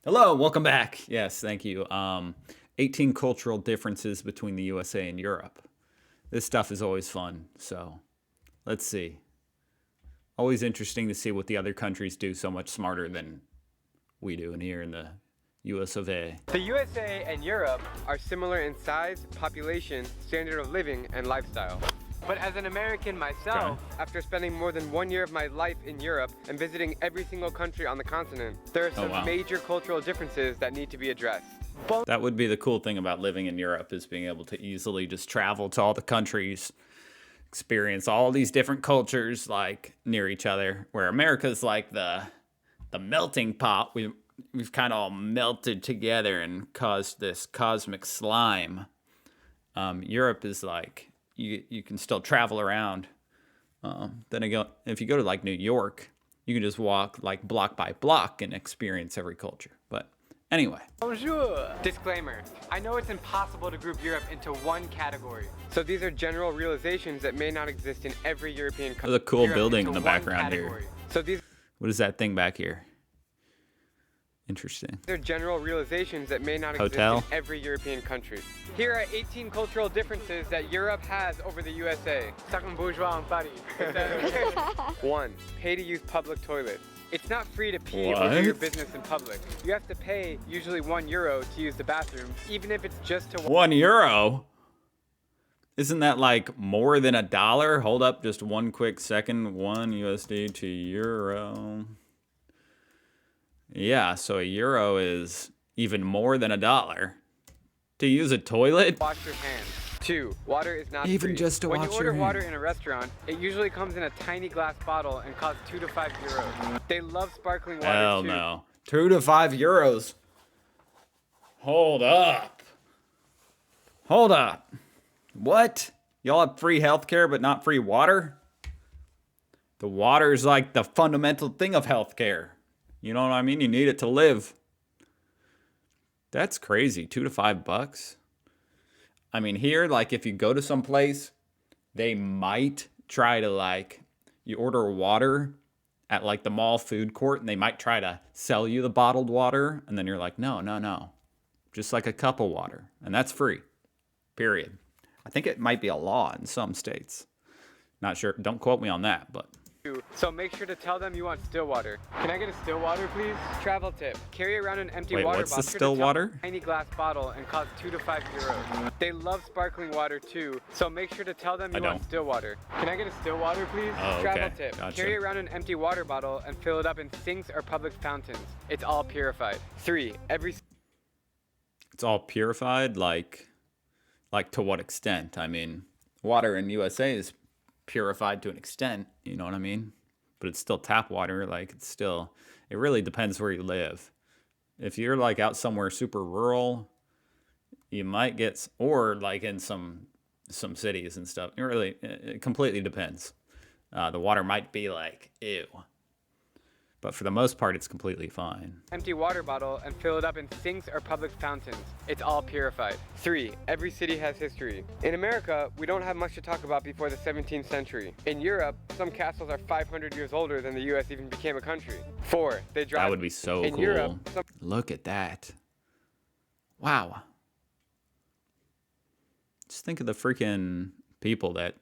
Hello, welcome back. Yes, thank you. 18 cultural differences between the USA and Europe. This stuff is always fun, so let's see. Always interesting to see what the other countries do so much smarter than we do in here in the US of A. The USA and Europe are similar in size, population, standard of living, and lifestyle. But as an American myself, after spending more than 1 year of my life in Europe and visiting every single country on the continent, there are some major cultural differences that need to be addressed. That would be the cool thing about living in Europe, is being able to easily just travel to all the countries, experience all these different cultures like near each other, where America's like the melting pot. We've kind of all melted together and caused this cosmic slime. Europe is like, you can still travel around. Then again, if you go to like New York, you can just walk like block by block and experience every culture. But anyway. Bonjour! Disclaimer. I know it's impossible to group Europe into one category. So these are general realizations that may not exist in every European country. There's a cool building in the background here. So these What is that thing back here? Interesting. They're general realizations that may not exist in every European country. Here are 18 cultural differences that Europe has over the USA. Second bourgeois in Paris. 1. Pay to use public toilets. It's not free to pee or do your business in public. You have to pay usually €1 to use the bathroom, even if it's just to €1? Isn't that like more than $1? Hold up just one quick second. 1 USD to euro. Yeah, so €1 is even more than $1. To use a toilet? Wash your hands. 2. Water is not even free. Just to when wash you order your water hands. in a restaurant, it usually comes in a tiny glass bottle and costs €2 to €5. They love sparkling water Hell too. no. 2 to €5. Hold up. Hold up. What? Y'all have free healthcare but not free water? The water is like the fundamental thing of healthcare. You know what I mean? You need it to live. That's crazy. $2 to $5. I mean, here, like, if you go to some place, they might try to, like, you order water at, like, the mall food court, and they might try to sell you the bottled water, and then you're like, no. Just like a cup of water. And that's free. Period. I think it might be a law in some states. Not sure. Don't quote me on that, but... So make sure to tell them you want still water. Can I get a still water, please? Travel tip. Carry around an empty water what's bottle. the still water? Tiny glass bottle and cost €2 to €5. They love sparkling water too, so make sure to tell them you want still water. Can I get a still water, please? Oh, Travel okay. tip. Gotcha. Carry around an empty water bottle and fill it up in sinks or public fountains. It's all purified. 3. It's all purified? Like to what extent? I mean, water in USA is purified to an extent, you know what I mean? But it's still tap water. Like, it really depends where you live. If you're like out somewhere super rural, you might get, or like in some cities and stuff. It completely depends. The water might be like, ew. But for the most part, it's completely fine. Empty water bottle and fill it up in sinks or public fountains. It's all purified. 3. Every city has history. In America, we don't have much to talk about before the 17th century. In Europe, some castles are 500 years older than the US even became a country. 4. They drive. That would be so in cool. Europe, Look at that. Wow. Just think of the freaking people that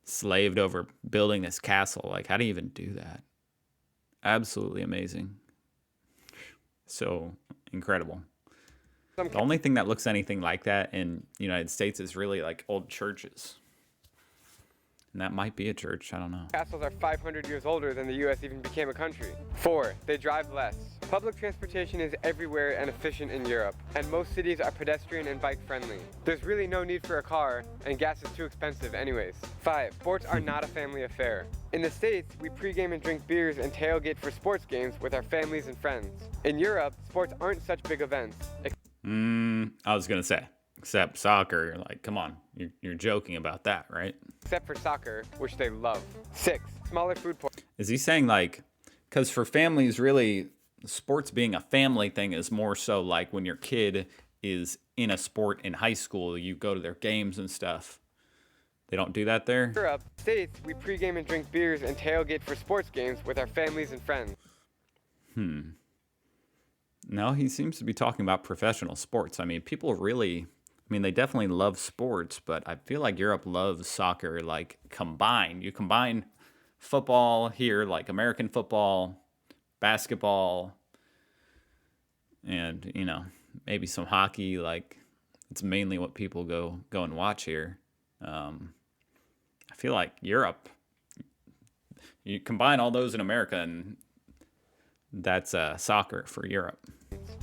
slaved over building this castle. Like, how do you even do that? Absolutely amazing. So incredible. The only thing that looks anything like that in the United States is really like old churches. And that might be a church, I don't know. Castles are 500 years older than the US even became a country. 4. They drive less. Public transportation is everywhere and efficient in Europe, and most cities are pedestrian and bike friendly. There's really no need for a car, and gas is too expensive anyways. 5. Sports are not a family affair. In the States, we pregame and drink beers and tailgate for sports games with our families and friends. In Europe, sports aren't such big events. I was gonna say, except soccer, like, come on, you're joking about that, right? Except for soccer, which they love. 6. Smaller food portions. Is he saying like, because for families, really, sports being a family thing is more so like when your kid is in a sport in high school, you go to their games and stuff. They don't do that there? In Europe, States, we pregame and drink beers and tailgate for sports games with our families and friends. No, he seems to be talking about professional sports. I mean, people really, I mean, they definitely love sports, but I feel like Europe loves soccer, like combined. You combine football here, like American football, basketball, and, you know, maybe some hockey. Like, it's mainly what people go and watch here. I feel like Europe, you combine all those in America, and that's soccer for Europe.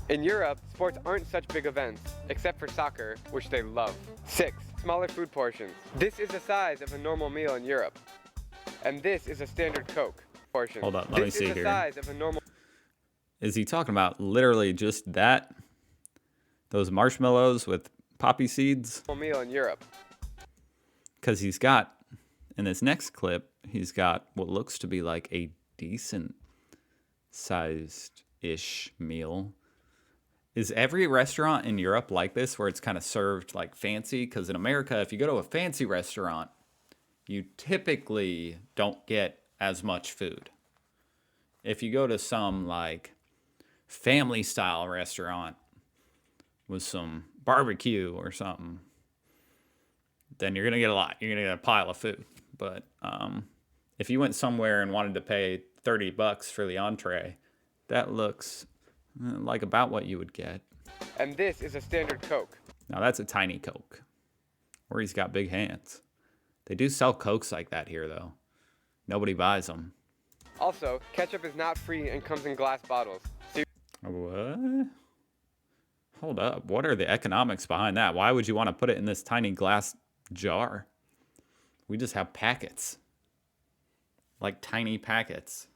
In Europe, sports aren't such big events, except for soccer, which they love. 6. Smaller food portions. This is the size of a normal meal in Europe. And this is a standard Coke portion. Hold up, let me see This is the here. size of a normal Is he talking about literally just that? Those marshmallows with poppy seeds? meal in Europe. Because he's got, in this next clip, he's got what looks to be like a decent sized-ish meal. Is every restaurant in Europe like this, where it's kind of served like fancy? Because in America, if you go to a fancy restaurant, you typically don't get as much food. If you go to some like family style restaurant with some barbecue or something, then you're gonna get a lot. You're gonna get a pile of food. But if you went somewhere and wanted to pay $30 for the entree, that looks like about what you would get. And this is a standard Coke. Now that's a tiny Coke, or he's got big hands. They do sell Cokes like that here, though. Nobody buys them. Also, ketchup is not free and comes in glass bottles. So What? Hold up. What are the economics behind that? Why would you want to put it in this tiny glass jar? We just have packets. Like tiny packets.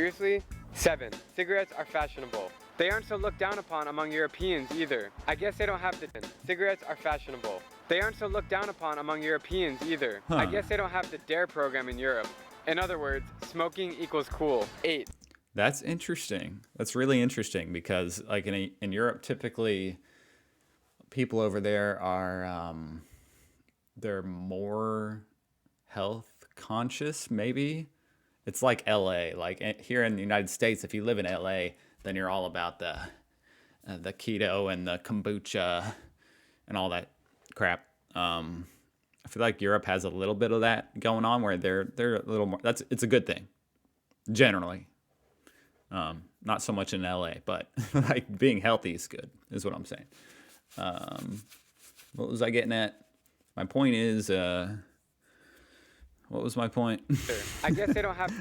seriously? 7. Cigarettes are fashionable. They aren't so looked down upon among Europeans either. I guess they don't have the... Cigarettes are fashionable. They aren't so looked down upon among Europeans either. I guess they don't have the DARE program in Europe. In other words, smoking equals cool. 8. That's interesting. That's really interesting because, like in Europe, typically people over there are they're more health conscious. Maybe it's like LA. Like here in the United States, if you live in LA, then you're all about the keto and the kombucha and all that crap. I feel like Europe has a little bit of that going on, where they're a little more. It's a good thing, generally. Not so much in LA, but like being healthy is good, is what I'm saying. What was I getting at? My point is, what was my point? I guess they don't have...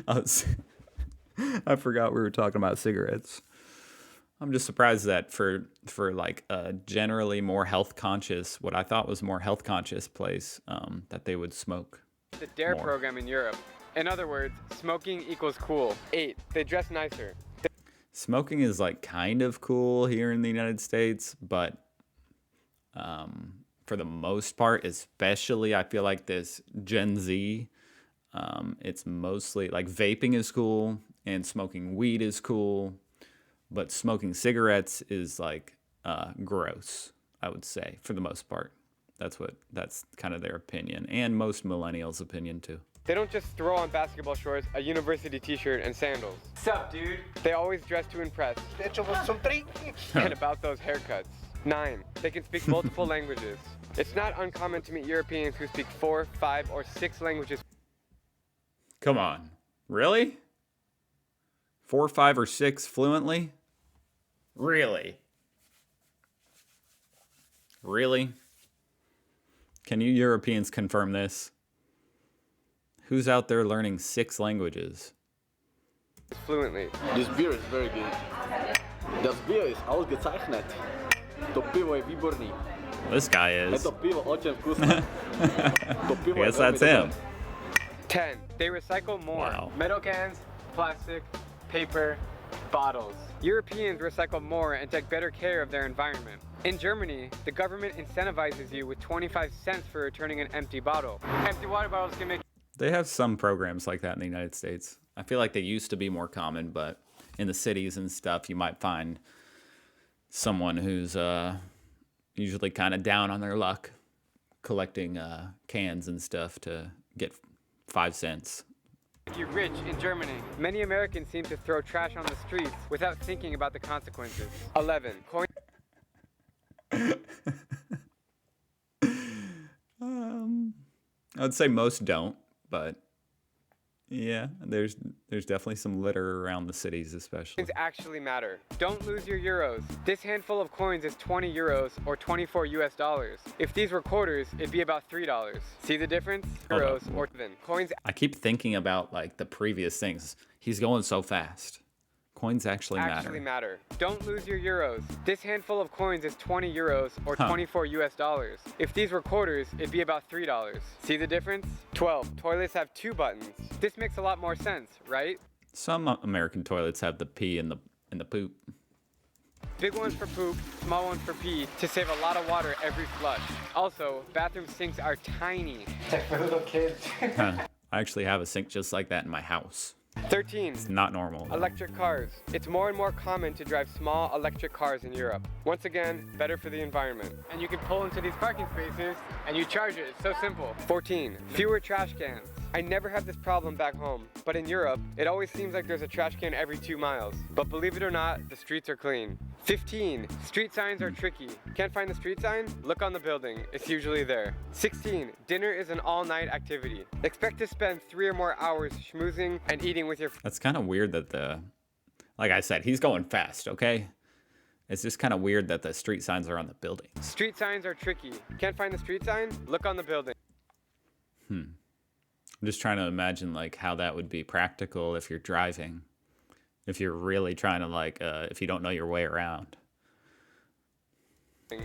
I forgot we were talking about cigarettes. I'm just surprised that for like a generally more health conscious, what I thought was more health conscious place, that they would smoke. The DARE more. program in Europe. In other words, smoking equals cool. 8. They dress nicer. Smoking is like kind of cool here in the United States, but for the most part, especially I feel like this Gen Z, it's mostly like vaping is cool and smoking weed is cool, but smoking cigarettes is like gross, I would say, for the most part. That's kind of their opinion, and most millennials' opinion too. They don't just throw on basketball shorts, a university t-shirt, and sandals. Sup, dude? They always dress to impress. And about those haircuts. 9. They can speak multiple languages. It's not uncommon to meet Europeans who speak 4, 5, or 6 languages. Come on, really? 4, 5, or 6 fluently? Really? Really? Can you Europeans confirm this? Who's out there learning 6 languages? Fluently. This beer is very good. Das Bier ist ausgezeichnet. To piwo je výborný. This guy Je is. to pivo очень vkusné. To pivo I je guess veľmi that's him. dobré. 10. They recycle more. Wow. Metal cans, plastic, paper, bottles. Europeans recycle more and take better care of their environment. In Germany, the government incentivizes you with 25 cents for returning an empty bottle. Empty water bottles can make... They have some programs like that in the United States. I feel like they used to be more common, but in the cities and stuff, you might find someone who's usually kind of down on their luck, collecting cans and stuff to get 5 cents. you rich in Germany. Many Americans seem to throw trash on the streets without thinking about the consequences. 11. Coins I'd say most don't, but yeah, there's definitely some litter around the cities, especially. actually matter. Don't lose your euros. This handful of coins is 20 euros or 24 US dollars. If these were quarters, it'd be about $3. See the difference? Hold Euros up. or even. Coins I keep thinking about like the previous things. He's going so fast. Coins actually matter. Don't lose your euros. This handful of coins is 20 euros or 24 US dollars. If these were quarters, it'd be about $3. See the difference? 12. Toilets have 2 buttons. This makes a lot more sense, right? Some American toilets have the pee and the poop. Big ones for poop, small ones for pee, to save a lot of water every flush. Also, bathroom sinks are tiny. It's like for little kids. I actually have a sink just like that in my house. 13. It's not normal. Electric cars. It's more and more common to drive small electric cars in Europe. Once again, better for the environment. And you can pull into these parking spaces and you charge it. It's so simple. 14. Fewer trash cans. I never have this problem back home, but in Europe, it always seems like there's a trash can every 2 miles. But believe it or not, the streets are clean. 15. Street signs are tricky. Can't find the street sign? Look on the building. It's usually there. 16. Dinner is an all-night activity. Expect to spend 3 or more hours schmoozing and eating with your That's kind of weird that like I said, he's going fast, okay? It's just kind of weird that the street signs are on the buildings. Street signs are tricky. Can't find the street sign? Look on the building. I'm just trying to imagine like how that would be practical if you're driving. If you're really trying to like, if you don't know your way around.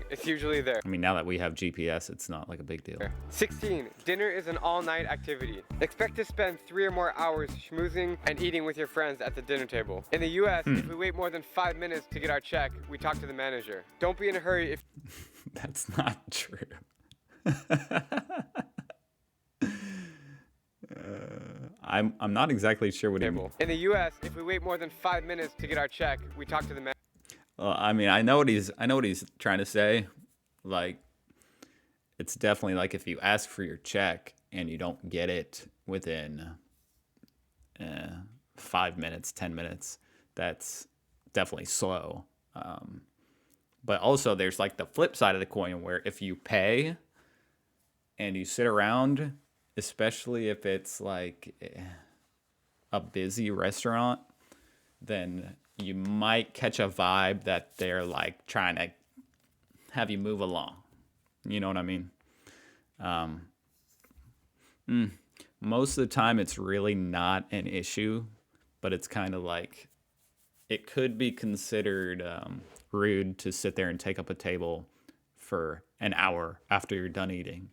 It's usually there. I mean, now that we have GPS, it's not like a big deal. 16. Dinner is an all-night activity. Expect to spend 3 or more hours schmoozing and eating with your friends at the dinner table. In the US, if we wait more than 5 minutes to get our check, we talk to the manager. Don't be in a hurry if That's not true. I'm not exactly sure what he means. In the US, if we wait more than 5 minutes to get our check, we talk to the manager. I mean, I know what he's trying to say. Like, it's definitely like if you ask for your check and you don't get it within 5 minutes, 10 minutes, that's definitely slow. But also, there's like the flip side of the coin where if you pay and you sit around, especially if it's like a busy restaurant, then you might catch a vibe that they're like trying to have you move along. You know what I mean? Most of the time it's really not an issue, but it's kind of like it could be considered rude to sit there and take up a table for an hour after you're done eating.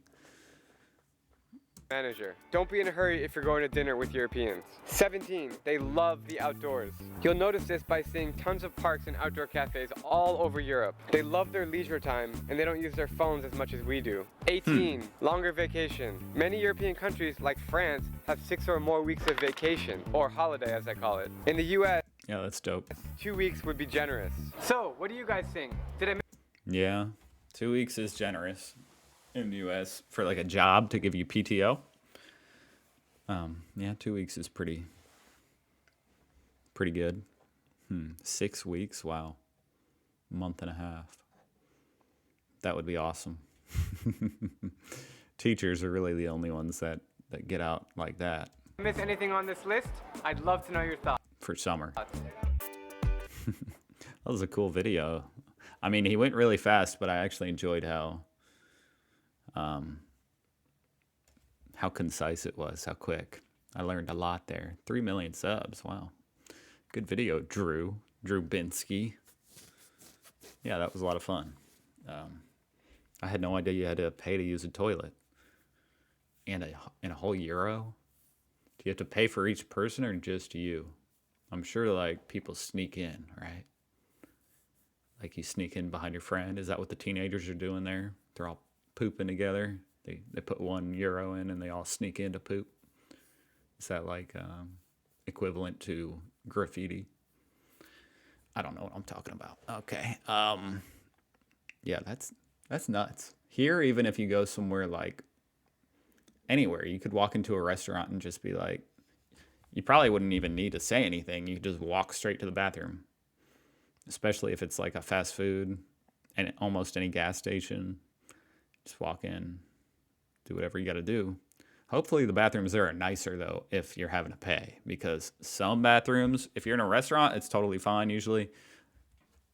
Manager. Don't be in a hurry if you're going to dinner with Europeans. 17. They love the outdoors. You'll notice this by seeing tons of parks and outdoor cafes all over Europe. They love their leisure time and they don't use their phones as much as we do. 18. Longer vacation. Many European countries like France have 6 or more weeks of vacation, or holiday as I call it. In the US, Yeah, that's dope. 2 weeks would be generous. So, what do you guys think? Did I Yeah, 2 weeks is generous in the U.S. for like a job to give you PTO. Yeah, 2 weeks is pretty good. 6 weeks, wow, month and a half. That would be awesome. Teachers are really the only ones that get out like that miss anything on this list? I'd love to know your thoughts. for summer. That was a cool video. I mean, he went really fast, but I actually enjoyed how concise it was, how quick. I learned a lot there. 3 million subs, wow. Good video, Drew Binsky. Yeah, that was a lot of fun. I had no idea you had to pay to use a toilet. And a whole euro? Do you have to pay for each person or just you? I'm sure like people sneak in, right? Like you sneak in behind your friend. Is that what the teenagers are doing there? They're all pooping together. They put €1 in and they all sneak in to poop. Is that like equivalent to graffiti? I don't know what I'm talking about. Okay. Yeah, that's nuts. Here, even if you go somewhere like anywhere, you could walk into a restaurant and just be like, You probably wouldn't even need to say anything. You could just walk straight to the bathroom, especially if it's like a fast food and almost any gas station. Just walk in, do whatever you got to do. Hopefully the bathrooms there are nicer though if you're having to pay, because some bathrooms, if you're in a restaurant, it's totally fine usually.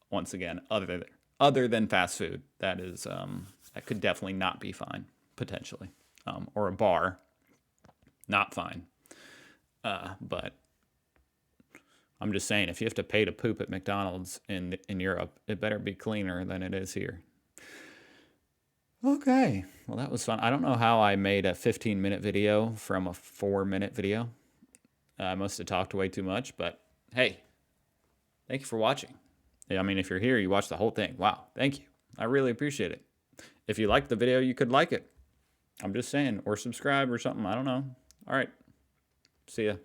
Once again, other than fast food, that is that could definitely not be fine potentially, or a bar, not fine. But I'm just saying, if you have to pay to poop at McDonald's in Europe, it better be cleaner than it is here. Okay, well that was fun. I don't know how I made a 15-minute video from a 4-minute video. I must have talked way too much, but hey, thank you for watching. I mean, if you're here, you watched the whole thing. Wow, thank you. I really appreciate it. If you liked the video, you could like it. I'm just saying, or subscribe or something. I don't know. All right, see ya.